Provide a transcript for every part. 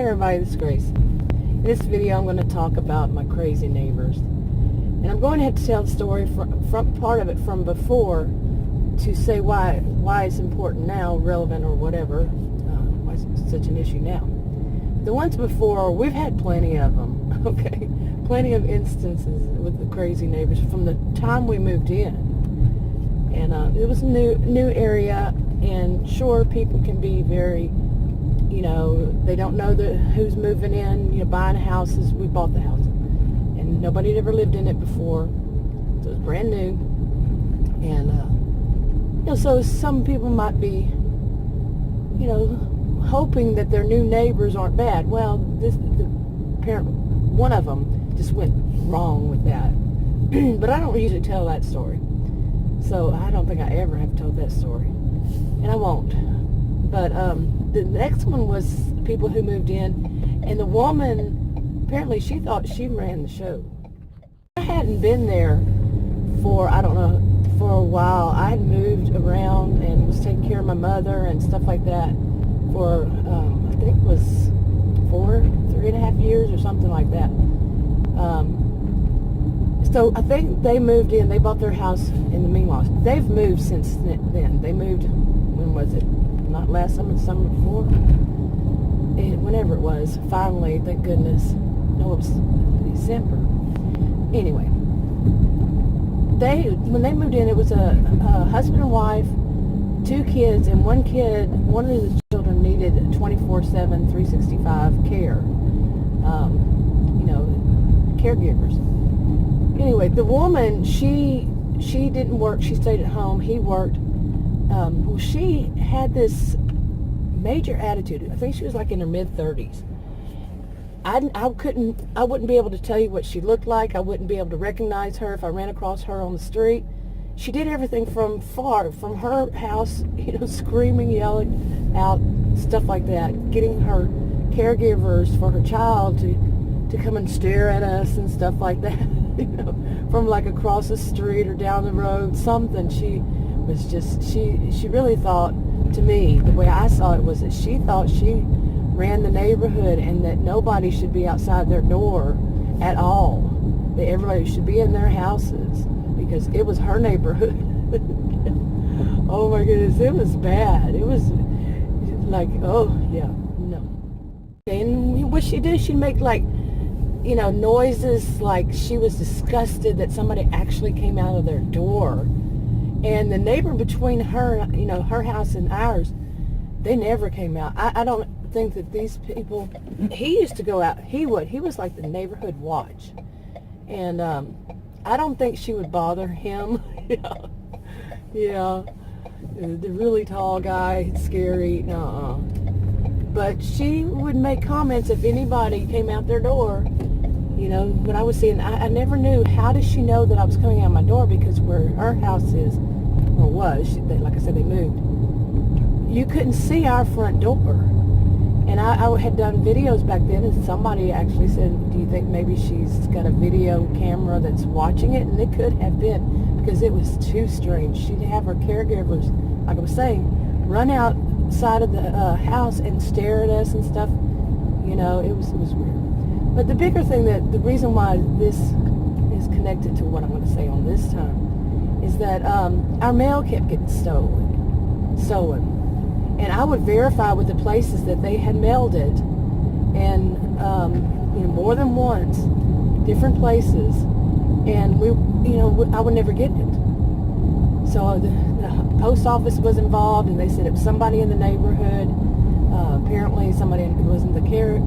everybody, this is Grace. In this video I'm going to talk about my crazy neighbors. And I'm going to have to tell the story from part of it from before to say why it's important now, relevant or whatever, why it's such an issue now. The ones before, we've had plenty of them, okay? Plenty of instances with the crazy neighbors from the time we moved in. And it was a new area, and sure, people can be very, they don't know who's moving in, buying houses. We bought the house, and nobody had ever lived in it before, so it was brand new. And, so some people might be, hoping that their new neighbors aren't bad. Well, one of them just went wrong with that. But I don't usually tell that story. So I don't think I ever have told that story. And I won't. But the next one was people who moved in. And the woman, apparently she thought she ran the show. I hadn't been there for a while. I had moved around and was taking care of my mother and stuff like that for, I think it was 3.5 years or something like that. So I think they moved in. They bought their house in the meanwhile. They've moved since then. They moved, when was it? Not last summer, the summer before? Whenever it was. Finally, thank goodness. No, it was December. Anyway. When they moved in, it was a husband and wife, 2 kids, and one of the children needed 24/7, 365 care. Caregivers. Anyway, the woman, she didn't work. She stayed at home. He worked. Well, she had this major attitude. I think she was like in her mid-30s. I wouldn't be able to tell you what she looked like. I wouldn't be able to recognize her if I ran across her on the street. She did everything from her house, screaming, yelling out, stuff like that, getting her caregivers for her child to come and stare at us and stuff like that, from like across the street or down the road, something. She really thought, to me, the way I saw it was that she thought she ran the neighborhood and that nobody should be outside their door at all. That everybody should be in their houses because it was her neighborhood. Oh my goodness, it was bad. It was like, oh yeah, no. And what she did, she'd make noises like she was disgusted that somebody actually came out of their door. And the neighbor between her, her house and ours, they never came out. I don't think that these people, he used to go out, he was like the neighborhood watch. And I don't think she would bother him. The really tall guy, scary, but she would make comments if anybody came out their door. What I was seeing, I never knew, how does she know that I was coming out my door? Because where her house is, or was, like I said, they moved, you couldn't see our front door. And I had done videos back then, and somebody actually said, do you think maybe she's got a video camera that's watching it? And it could have been, because it was too strange. She'd have her caregivers, like I was saying, run outside of the house and stare at us and stuff. It was weird. But the bigger thing, the reason why this is connected to what I'm going to say on this time, is that our mail kept getting stolen. And I would verify with the places that they had mailed it, and more than once, different places, and I would never get it. So the post office was involved, and they said it was somebody in the neighborhood. Apparently, somebody who wasn't the carrier.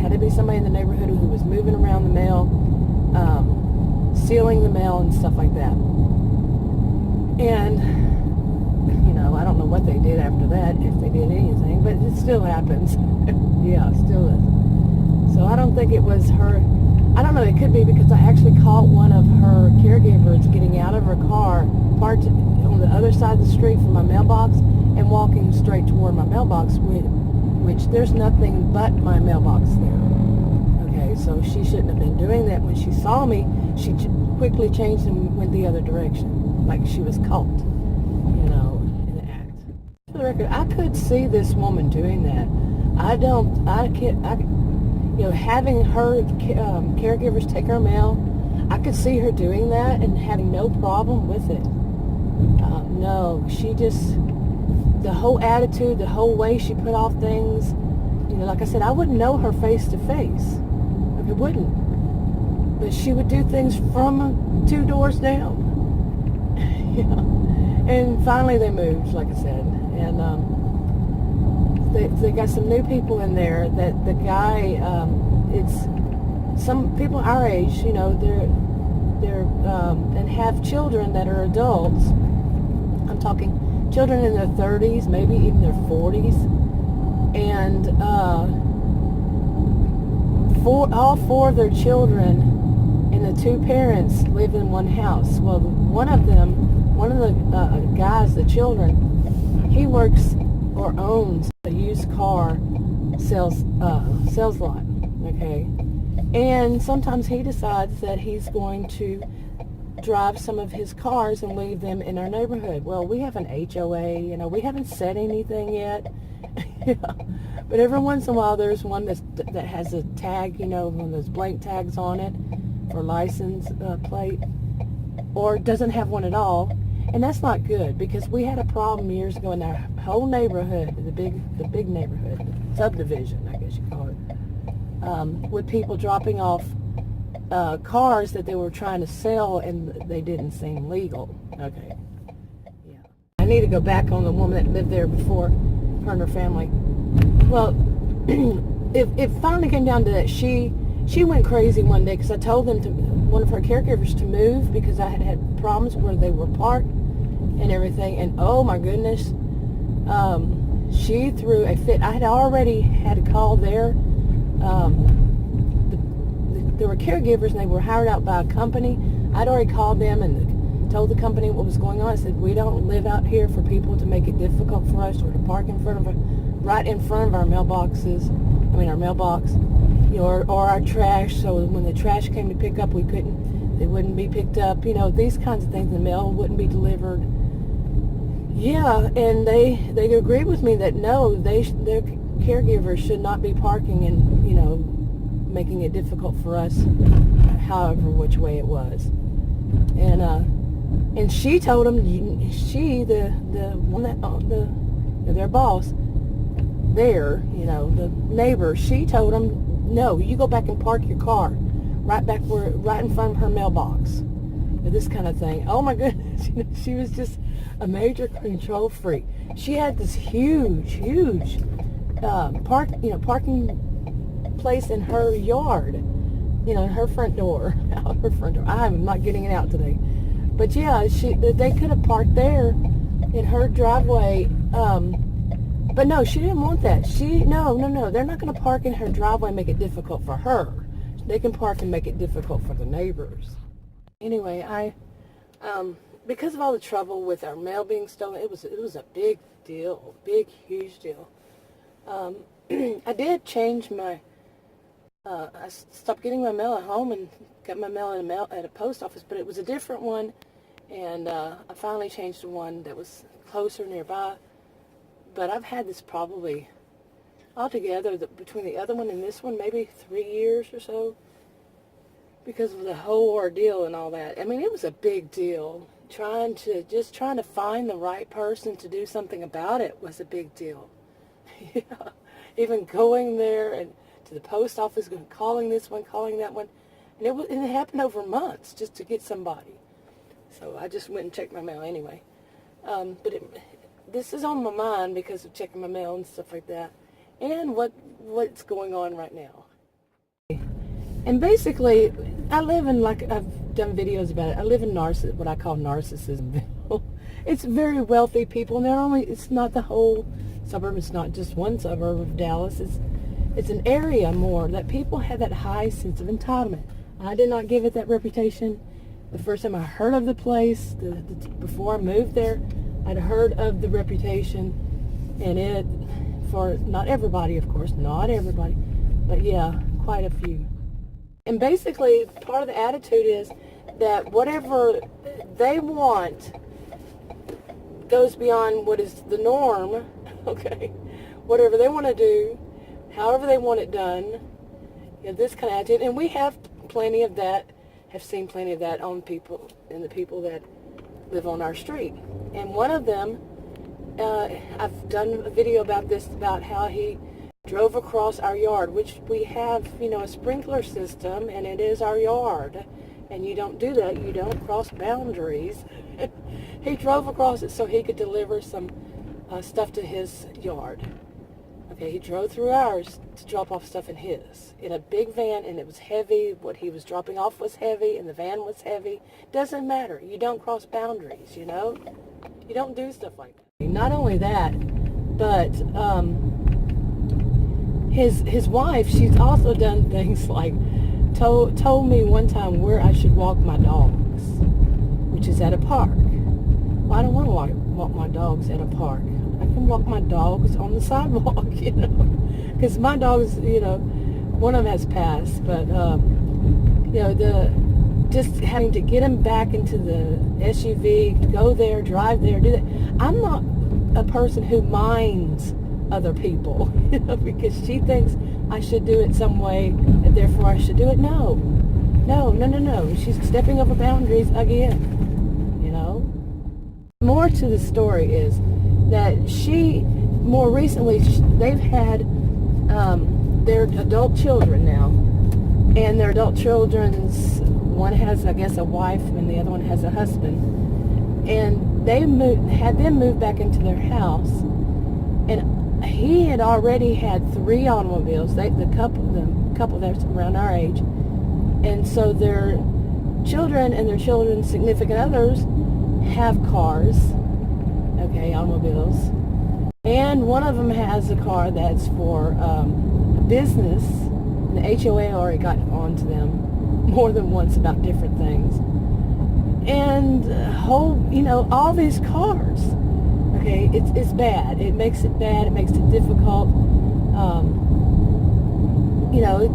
Had to be somebody in the neighborhood who was moving around the mail, sealing the mail and stuff like that. And I don't know what they did after that, if they did anything, but it still happens. Yeah, it still is. So I don't think it was her. I don't know, it could be because I actually caught one of her caregivers getting out of her car, parked on the other side of the street from my mailbox, and walking straight toward my mailbox, which there's nothing but my mailbox there. Okay, so she shouldn't have been doing that. When she saw me, she quickly changed and went the other direction, like she was caught, in the act. For the record, I could see this woman doing that. I can't, having her caregivers take her mail, I could see her doing that and having no problem with it. No, she just, the whole attitude, the whole way she put off things, like I said, I wouldn't know her face to face. I wouldn't. But she would do things from 2 doors down. And finally they moved, like I said. And they got some new people in there that the guy, it's some people our age, they're and have children that are adults. I'm talking children in their 30s, maybe even their 40s. And all 4 of their children and the 2 parents live in one house. Well, one of the guys, the children, he works or owns a used car sales lot, okay? And sometimes he decides that he's going to drive some of his cars and leave them in our neighborhood. Well, we have an HOA, we haven't said anything yet. But every once in a while there's one that has a tag, one of those blank tags on it for license plate, or doesn't have one at all. And that's not good, because we had a problem years ago in our whole neighborhood, the big neighborhood, subdivision, I guess you call it, with people dropping off cars that they were trying to sell, and they didn't seem legal. Okay. Yeah. I need to go back on the woman that lived there before, her and her family. Well, it finally came down to that. She went crazy one day because I told one of her caregivers to move because I had problems where they were parked and everything. And oh my goodness, she threw a fit. I had already had a call there. There were caregivers and they were hired out by a company. I'd already called them and told the company what was going on. I said, we don't live out here for people to make it difficult for us or to park right in front of our mailboxes. Our mailbox, or our trash. So when the trash came to pick up, they wouldn't be picked up. These kinds of things. The mail wouldn't be delivered. Yeah, and they agreed with me that no, their caregivers should not be parking and making it difficult for us, however which way it was. And she told them, the one that their boss there, the neighbor, she told them, no, you go back and park your car right in front of her mailbox. This kind of thing. Oh my goodness, she was just a major control freak. She had this huge parking place in her yard, in her front door, out her front door. I'm not getting it out today, but yeah, they could have parked there in her driveway. But no, she didn't want that. No. They're not going to park in her driveway and make it difficult for her. They can park and make it difficult for the neighbors. Anyway, because of all the trouble with our mail being stolen, it was a big deal, huge deal. I did change my. I stopped getting my mail at home and got my mail at a post office, but it was a different one, and I finally changed to one that was closer nearby. But I've had this probably altogether, between the other one and this one, maybe 3 years or so, because of the whole ordeal and all that. It was a big deal. Trying to find the right person to do something about it was a big deal. Yeah. Even going there and to the post office, calling this one, calling that one, and it happened over months just to get somebody. So I just went and checked my mail anyway. But this is on my mind because of checking my mail and stuff like that, and what's going on right now. And basically, I live in, like I've done videos about it, I live in what I call Narcissism-ville. It's very wealthy people, and it's not the whole suburb, it's not just one suburb of Dallas, it's an area more that people have that high sense of entitlement. I did not give it that reputation. The first time I heard of the place, before I moved there, I'd heard of the reputation, and it, for not everybody, of course, not everybody, but yeah, quite a few. And basically, part of the attitude is that whatever they want goes beyond what is the norm, okay? Whatever they want to do, they want it done. You know, this kind of attitude. And we have plenty of that, have seen plenty of that on people, and the people that live on our street. And one of them, I've done a video about this, about how he drove across our yard, which we have, you know, a sprinkler system, and it is our yard. And you don't do that. You don't cross boundaries. He drove across it so he could deliver some stuff to his yard. Okay, he drove through ours to drop off stuff in his, in a big van, and it was heavy. What he was dropping off was heavy, and the van was heavy. Doesn't matter. You don't cross boundaries, you know? You don't do stuff like that. Not only that, but his wife, she's also done things like told me one time where I should walk my dogs, which is at a park. Well, I don't want to walk my dogs at a park. I can walk my dogs on the sidewalk, you know, because my dogs, you know, one of them has passed, but, you know, just having to get him back into the SUV, go there, drive there, do that. I'm not a person who minds other people, you know, because she thinks I should do it some way, and therefore I should do it. No. She's stepping over boundaries again, you know. More to the story is that she, more recently, they've had their adult children now, and their adult children's, one has, I guess, a wife, and the other one has a husband, and they had them move back into their house, and he had already had 3 automobiles. The couple that's around our age, and so their children and their children's significant others have cars. Okay, automobiles. And one of them has a car that's for business. And the HOA already got onto them more than once about different things. And you know, all these cars. Okay, it's bad. It makes it bad. It makes it difficult. You know,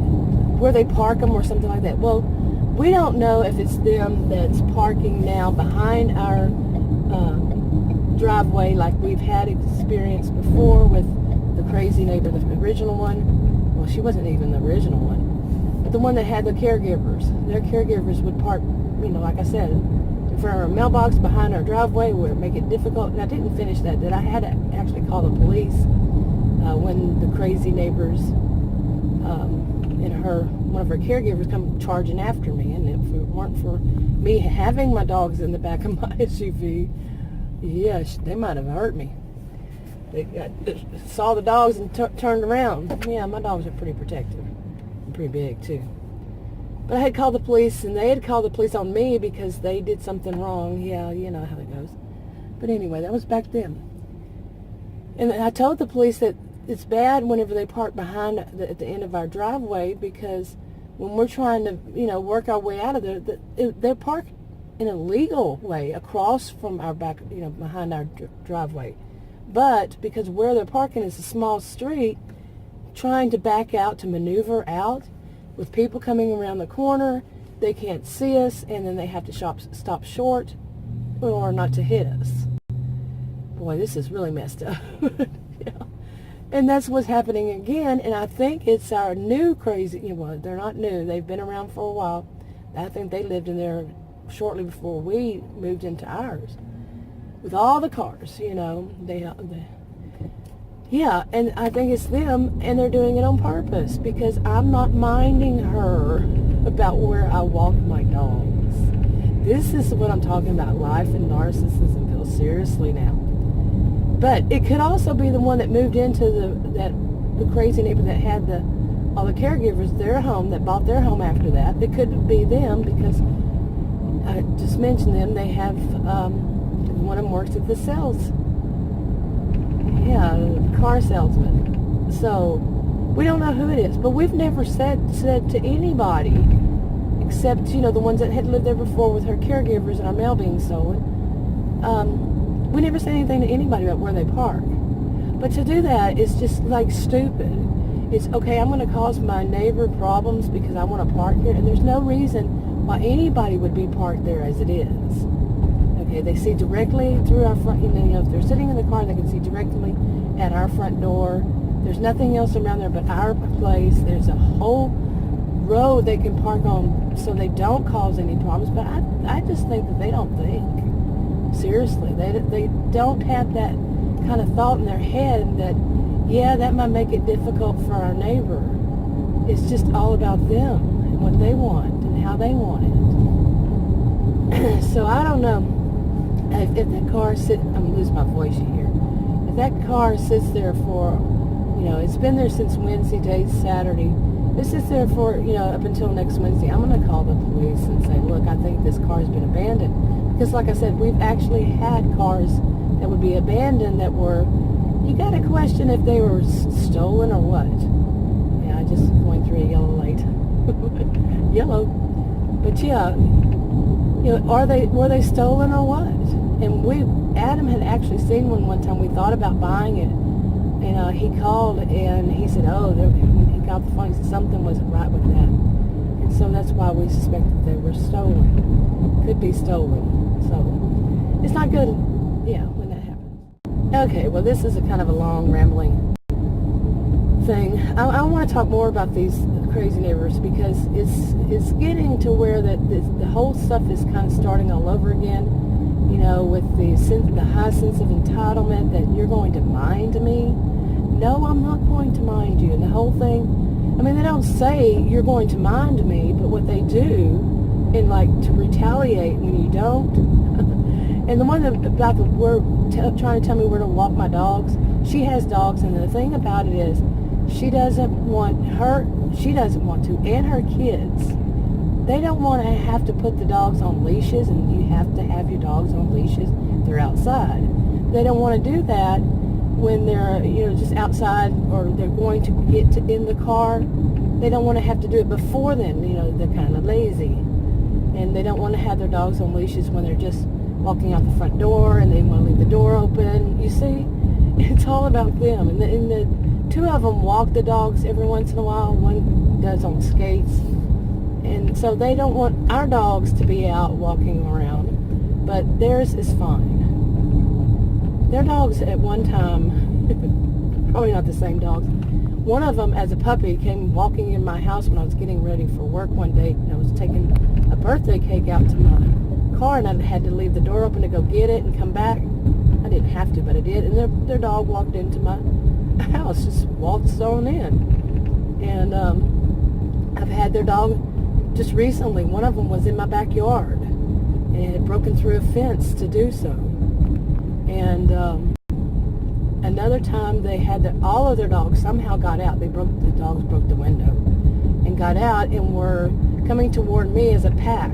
where they park them or something like that. Well, we don't know if it's them that's parking now behind our driveway, like we've had experience before with the crazy neighbor, the original one. Well, she wasn't even the original one, but the one that had the caregivers. Their caregivers would park, you know, like I said, in front of our mailbox behind our driveway, where it make it difficult. And I didn't finish that. I had to actually call the police when the crazy neighbors and one of her caregivers come charging after me. And if it weren't for me having my dogs in the back of my SUV, yeah, they might have hurt me. They saw the dogs and turned around. Yeah, my dogs are pretty protective. And pretty big, too. But I had called the police, and they had called the police on me because they did something wrong. Yeah, you know how it goes. But anyway, that was back then. And I told the police that it's bad whenever they park behind at the end of our driveway, because when we're trying to, you know, work our way out of there, they're parked in a legal way across from our back, you know, behind our driveway. But because where they're parking is a small street, trying to back out to maneuver out with people coming around the corner, they can't see us, and then they have to stop short or not to hit us. Boy, this is really messed up. Yeah. And that's what's happening again, and I think it's our new crazy, well, they're not new, they've been around for a while. I think they lived in there shortly before we moved into ours, with all the cars, you know. Yeah, and I think it's them, and they're doing it on purpose, because I'm not minding her about where I walk my dogs. This is what I'm talking about, life in Narcissism-ville, seriously now. But it could also be the one that moved into the crazy neighbor that had all the caregivers, their home, that bought their home after that. It could be them, because I just mentioned them. They have, one of them works at the sales, car salesman. So we don't know who it is, but we've never said to anybody, except, you know, the ones that had lived there before with her caregivers and our mail being stolen. We never said anything to anybody about where they park. But to do that is just like stupid. It's okay, I'm going to cause my neighbor problems because I want to park here, and there's no reason why anybody would be parked there as it is. Okay, they see directly through our front, you know, if they're sitting in the car, they can see directly at our front door. There's nothing else around there but our place. There's a whole road they can park on so they don't cause any problems. But I just think that they don't think. Seriously, they don't have that kind of thought in their head that, yeah, that might make it difficult for our neighbor. It's just all about them and what they want and how they want it. So I don't know if that car sits, I'm going to lose my voice here. If that car sits there for, it's been there since Wednesday, today's Saturday. It sits there for, up until next Wednesday. I'm going to call the police and say, look, I think this car's been abandoned. Because like I said, we've actually had cars that would be abandoned that were, you got to question if they were stolen or what. Yeah, I just going through a yellow light. Yellow. But yeah, were they stolen or what? And Adam had actually seen one time. We thought about buying it. And he called and he said, when he got the phone, he said something wasn't right with that. And so that's why we suspected they were stolen. Could be stolen. So it's not good, when that happens. Okay, well, this is a kind of a long, rambling thing. I want to talk more about these crazy neighbors because it's getting to where that the whole stuff is kind of starting all over again. With the high sense of entitlement that you're going to mind me. No, I'm not going to mind you. And the whole thing, they don't say you're going to mind me, but what they do, and to retaliate when you don't. And the one about trying to tell me where to walk my dogs, she has dogs, and the thing about it is, she doesn't want to, and her kids, they don't want to have to put the dogs on leashes, and you have to have your dogs on leashes. They're outside. They don't want to do that when they're, just outside, or they're going to get in the car. They don't want to have to do it before then. They're kind of lazy. And they don't want to have their dogs on leashes when they're just walking out the front door and they want to leave the door open. You see, it's all about them. And the two of them walk the dogs every once in a while. One does on skates. And so they don't want our dogs to be out walking around, but theirs is fine. Their dogs at one time, probably not the same dogs, one of them as a puppy came walking in my house when I was getting ready for work one day, and I was taking a birthday cake out to my car, and I had to leave the door open to go get it and come back. I didn't have to, but I did, and their dog walked into my house, just waltzed on in. And I've had their dog just recently. One of them was in my backyard and it had broken through a fence to do so. And another time they had all of their dogs somehow got out. The dogs broke the window and got out and were coming toward me as a pack,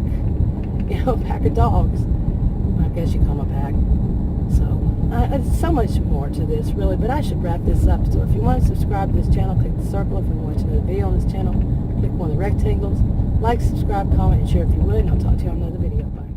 a pack of dogs. I guess you call them a pack. So it's so much more to this, really, but I should wrap this up. So if you want to subscribe to this channel, click the circle. If you want to watch another video on this channel, click one of the rectangles. Like, subscribe, comment, and share if you would, and I'll talk to you on another video. Bye.